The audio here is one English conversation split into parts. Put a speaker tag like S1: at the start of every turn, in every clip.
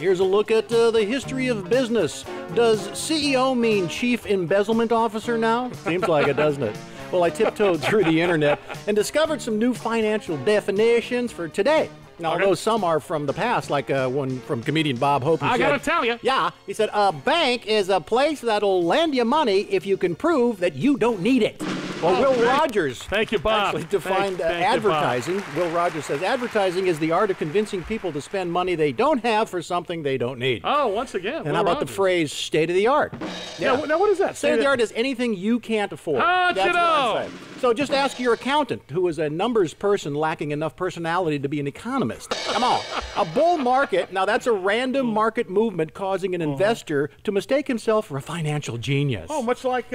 S1: Here's a look at the history of business. Does CEO mean Chief Embezzlement Officer now? Seems like it, doesn't it? Well, I tiptoed through the internet and discovered some new financial definitions for today. Now, although some are from the past, like one from comedian Bob Hope.
S2: I gotta tell you.
S1: Yeah, he said, a bank is a place that'll lend you money if you can prove that you don't need it. Well, Will Rogers
S2: Thank you, Bob.
S1: actually defined advertising. Will Rogers says, advertising is the art of convincing people to spend money they don't have for something they don't need.
S2: Oh, once again.
S1: And how about the phrase state of the art?
S2: Yeah. Now, what is that?
S1: State of the art is anything you can't afford.
S2: How'd
S1: That's
S2: you
S1: what I'm
S2: know?
S1: saying. So just ask your accountant, who is a numbers person lacking enough personality to be an economist. Come on. A bull market, now that's a random market movement causing an investor to mistake himself for a financial genius.
S2: Oh, much like...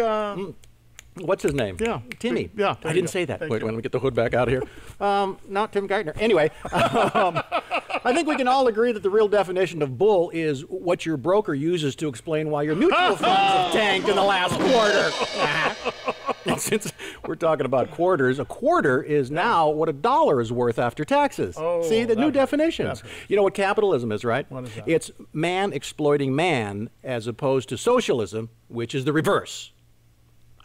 S1: What's his name?
S2: Yeah.
S1: Timmy.
S2: Yeah.
S1: I didn't say that. Wait, let me get the hood back out of here. Not Tim Geithner. Anyway, I think we can all agree that the real definition of bull is what your broker uses to explain why your mutual funds have tanked in the last quarter. And since we're talking about quarters, a quarter is now what $1 is worth after taxes.
S2: Oh,
S1: see, the new definitions. You know what capitalism is, right?
S2: What is that?
S1: It's man exploiting man as opposed to socialism, which is the reverse.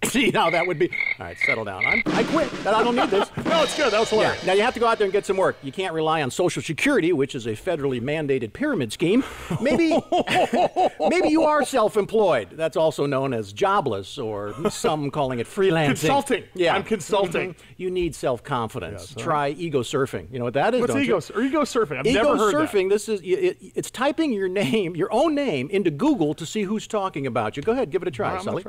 S1: See how that would be. All right, settle down. I quit. I don't need this.
S2: No, it's good. That was hilarious.
S1: Yeah. Now you have to go out there and get some work. You can't rely on Social Security, which is a federally mandated pyramid scheme. Maybe you are self-employed. That's also known as jobless, or some calling it freelancing.
S2: Consulting.
S1: Yeah,
S2: I'm consulting.
S1: You need self-confidence.
S2: Yes,
S1: Try ego surfing. You know what that is?
S2: What's
S1: don't
S2: ego?
S1: you?
S2: Ego surfing. I've
S1: Ego
S2: never heard
S1: surfing. This is it's typing your name, your own name, into Google to see who's talking about you. Go ahead, give it a try, Sully.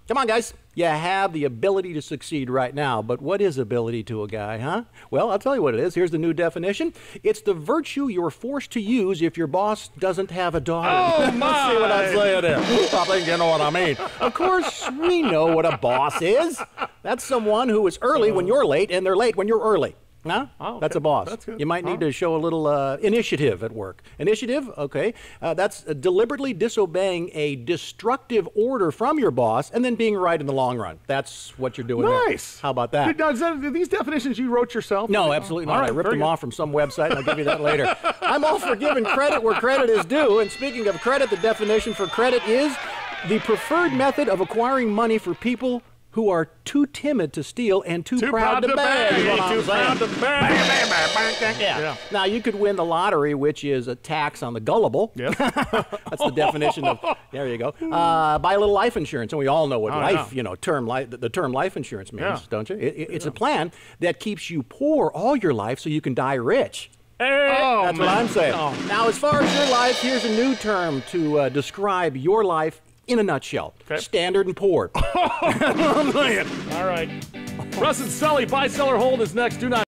S1: Come on, guys. You have the ability to succeed right now, but what is ability to a guy, huh? Well, I'll tell you what it is. Here's the new definition. It's the virtue you're forced to use if your boss doesn't have a daughter.
S2: Oh, my!
S1: See what I'm saying there? I think you know what I mean. Of course, we know what a boss is. That's someone who is early when you're late, and they're late when you're early. Huh?
S2: Oh, okay.
S1: That's a boss.
S2: That's good.
S1: You might need to show a little initiative at work. Initiative? Okay. That's deliberately disobeying a destructive order from your boss and then being right in the long run. That's what you're doing there.
S2: Nice.
S1: How about that?
S2: Now, are these definitions you wrote yourself?
S1: No, absolutely not.
S2: All right,
S1: I ripped
S2: very
S1: them
S2: good.
S1: off from some website, and I'll give you that later. I'm all for giving credit where credit is due. And speaking of credit, the definition for credit is the preferred method of acquiring money for people who are too timid to steal and too proud to beg.
S2: Too proud to beg.
S1: Yeah. Now, you could win the lottery, which is a tax on the gullible.
S2: Yes.
S1: That's the definition of, there you go. Buy a little life insurance, and we all know what the term life insurance means, don't you? It's a plan that keeps you poor all your life so you can die rich. That's what I'm saying. Now, as far as your life, here's a new term to describe your life in a nutshell.
S2: Okay.
S1: Standard and poor.
S2: All right. Russ and Sully, buy, sell, or hold is next. Do not